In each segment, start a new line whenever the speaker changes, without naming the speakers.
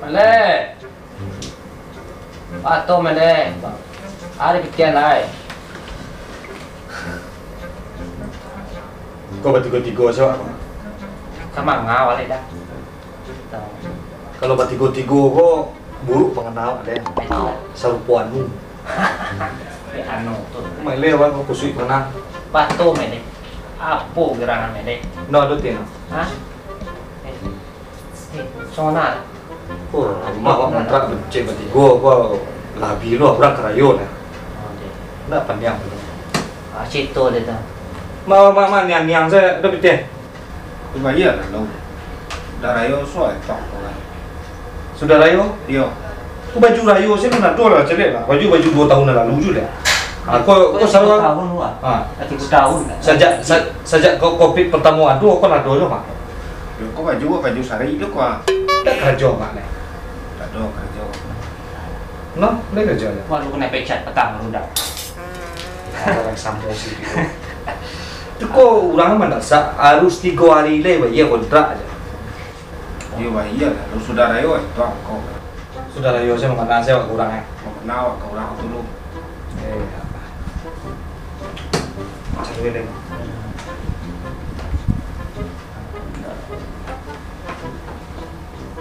Male. Atau male. Ada pikiran lain.
Kau bertiga-tiga siapa?
Sama ngawal dah.
Kalau bertiga-tiga kau buruk pengenal ada yang serupuanmu.
Anu tu.
Mai lewat kau kusui pernah.
Batu male. Apa gerangan male?
No ada tiang.
Hah? Sona.
Oh, rumah kau kontrak bercek bertiga kau labi lu orang kerayon ya. Nak panjang.
Situ dia tu.
Mama niang saya ada betul.
Bayar lah lo. Dah rayo soal tak lah.
Sudah rayo?
Iya.
Kau baju rayo saya nak dua lah celek lah. Baju 2 tahun lalu juga. Kau selalu
tahun lu ah. 3 tahun.
Sejak kau kopi pertama adu kau nak dua mak.
Yo kau baju sari itu kau.
Tak kerja mak ni.
Tak ada kerja.
No, ni kerja ni.
Wah lu kena pecat petang lu dah.
Orang sambung sih. Tu kau orang mana harus 3 hari leh bayar kontrak aja.
Iya bayar lah. Lo sudah rayo itu kau.
Sudah rayo saya mengenal saya kurang eh.
Mengenal kau orang dulu.
Macam ni deh.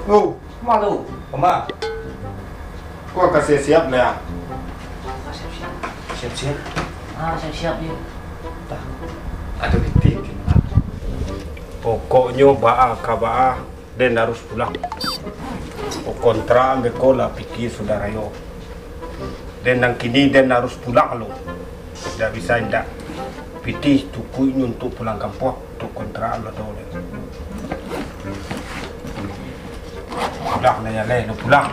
Oh,
Malu.
Mama,
kau kasih siap lah.
siap-siap.
Siap-siap dia.
Ada titik.
Pokoknya baa dan harus pulang. Kontra bekola pikir sudah rayo. Dan yang kini dan harus pulang lo. Tidak bisa tidak. Pitih tuku ini untuk pulang kampung untuk kontra lo dole. Pulang nanya leh, lo pulang.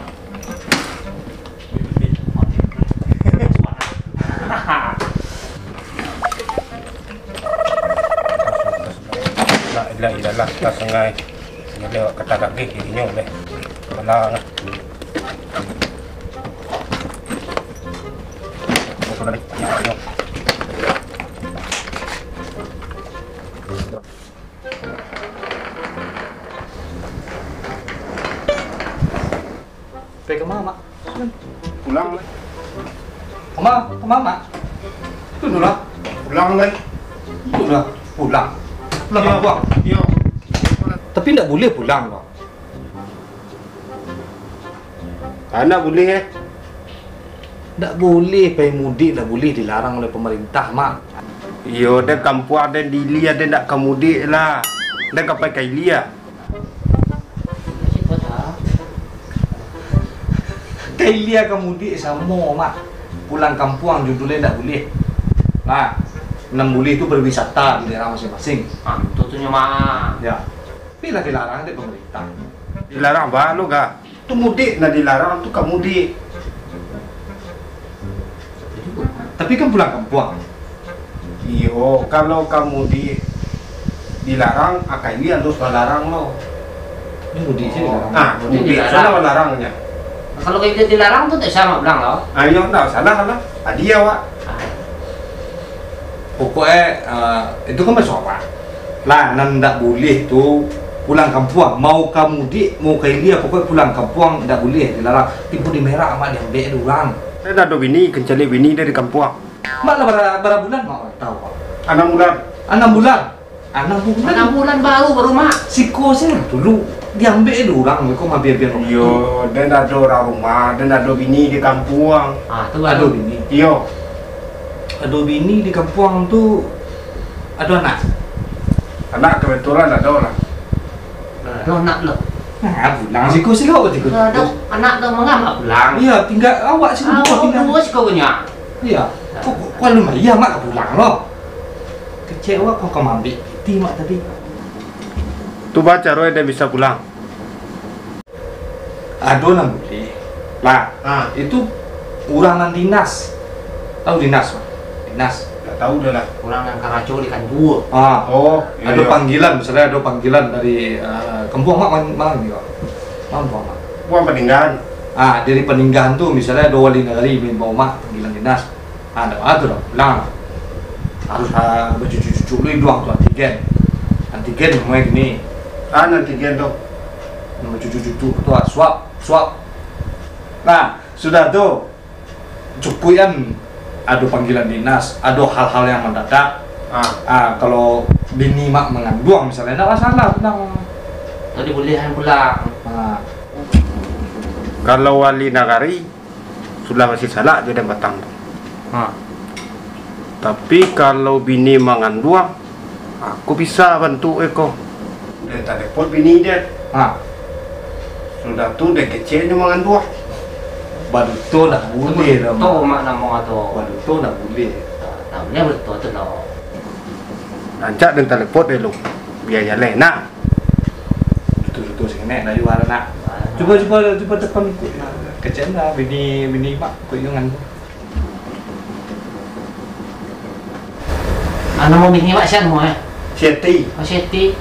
Ilah kita sengai lewat kata kaki ini oleh malang.
Pergi ke mana mak?
Pulang lah.
Kemana mak? Itu lah.
Pulang lah.
Itu lah. Pulang kampung.
Iya.
Tapi tak boleh pulang loh.
Anak boleh
Tak boleh pergi mudik, tak boleh dilarang oleh pemerintah mak.
Iyo, dan kampung ada di Lia dan nak kemudik lah. Dan kapai kai Lia.
Siapa dah?
Kailia kemudik sama mak. Pulang kampung judulnya tak boleh. Nah, 6 boleh itu berwisata di daerah masing-masing.
Tutunya mah.
Ya. Bila dilarang oleh pemerintah.
Dilarang bah lo ga? Tu mudik nak dilarang tu kamu mudik.
Tapi kan pulang kampung.
Iyo, kalau kamu dilarang, akan Lia harus melarang lo.
Ini mudik sih dilarang.
Mudik
dilarang.
salah melarangnya.
Kalau kita dilarang tu tak sama bilang loh.
Ayo, tak salah. Dia wak.
Pokoknya itu kan bersopan. Lah, nan tak boleh tu pulang kampung. Mau kamu mudik, mau Kailia, pokoknya pulang kampung tak boleh dilarang. Tipu di merah mak dia ambil orang.
Saya dah ada bini, kencali bini dari kampung.
Mak lah berapa bulan mak tahu.
6 bulan.
6 bulan. 6
bulan baru mak.
Siko saya dulu diambil orang, kok mah biar.
Iyo, dan ada orang rumah, dan ada bini di kampung.
Tu
Ada
baru.
bini.
Iyo,
Ada bini di kampung tu. Ada anak.
anak kebetulan ada orang.
Ada anak lo.
Nah, pulang siko sih kau betul.
Ada anak tu mengapa pulang?
Iya, tinggal awak sih tinggal.
Dua sih kau punya.
Iya. Kok lu iya mak pulang loh. Kecewa kau ambil piti mak tadi.
Tu baca roy dia bisa pulang.
Ada lah boleh. Lah, itu urangan dinas. Tahu dinas mak? Dinas.
Tak tahu dah lah.
Pulang yang Karaco ikan dua.
Oh,
Ada panggilan, misalnya ada panggilan dari kampung mak mana nih kok? Kampung mak.
Buang peninggalan.
Dari peninggalan tuh misalnya ada wali negari bawa mak panggilan dinas. Ada lah, pulang. Harus bercucu-cucu lu doang tuh antigen. Antigen memang gini.
Nanti dia tu.
nama cucu-cucu tua suap. Nah, sudah tuh cukup kan, ada panggilan dinas, ada hal-hal yang mendadak. Kalau bini mak mengandung misalnya, tidak masalah, tenang.
Tadi bolehan pulang.
Kalau wali nagari sudah masih salah jadi batang. Tapi kalau bini mengandung, aku bisa bantu Eko. Dia telepon bini dia. Sudah tuh dia kecilnya mengandung.
Baduto dah boleh dah.
Betul mak nama tu.
Baduto dah boleh.
Namanya betul tu lo.
Rancak dan telepon dia lu. Biar jalan nak.
Betul sih nek dah jual nak. Coba tekan kecil dah bini mak kuingan.
Nama bini mak siapa nama?
Seti.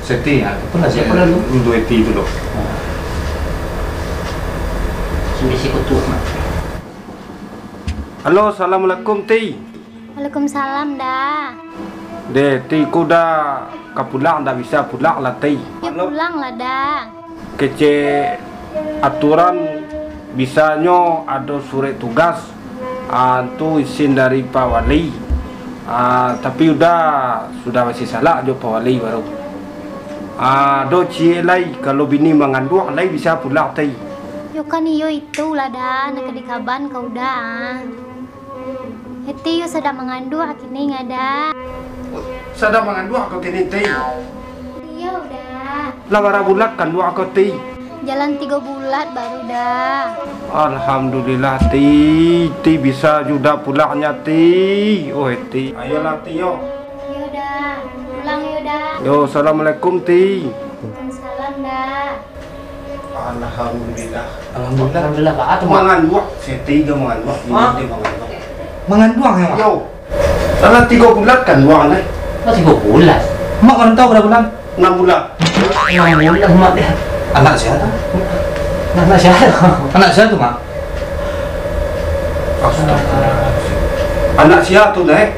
Seti.
Apa lah
Siapa dulu?
Untuk eti tu loh.
Sini kutuk mak.
Halo, assalamualaikum Ti.
Waalaikumsalam dah.
Ti ku dah kapulang dah bisa pulang lah Ti.
Ya pulang lah dah.
Kece aturan bisanya ada surat tugas tu izin dari Pak Wali. Tapi sudah masih salah jo Pak Wali baru. Do cie lai kalau bini mengandung lai bisa pulang Ti.
Yo kan iyo itu lah dah, nak dikaban kau dah. Heti yo sedang mengandung kini ngada.
Sedang mengandung aku kini Ti.
Iya udah.
Lamara bulat kan dua aku Ti.
Jalan 3 bulan baru dah.
Alhamdulillah Ti bisa juga pulangnya Ti. Oh Ti. Ayolah Ti yo.
Yo dah, pulang yo dah.
Yo, assalamualaikum Ti.
Waalaikumsalam dah.
Alhamdulillah.
Alhamdulillah Pak. Tu mak.
Mengandung, Seti juga mengandung. Ini dia mengandung.
Mengandung ya mak?
Yo. Dalam 3 bulan kan dua nih.
3 bulan.
Mak orang tahu berapa bulan?
6 bulan.
6 bulan mak dia.
Anak siapa?
Anak siapa?
Anak siapa tu mak?
Anak siapa tu nih?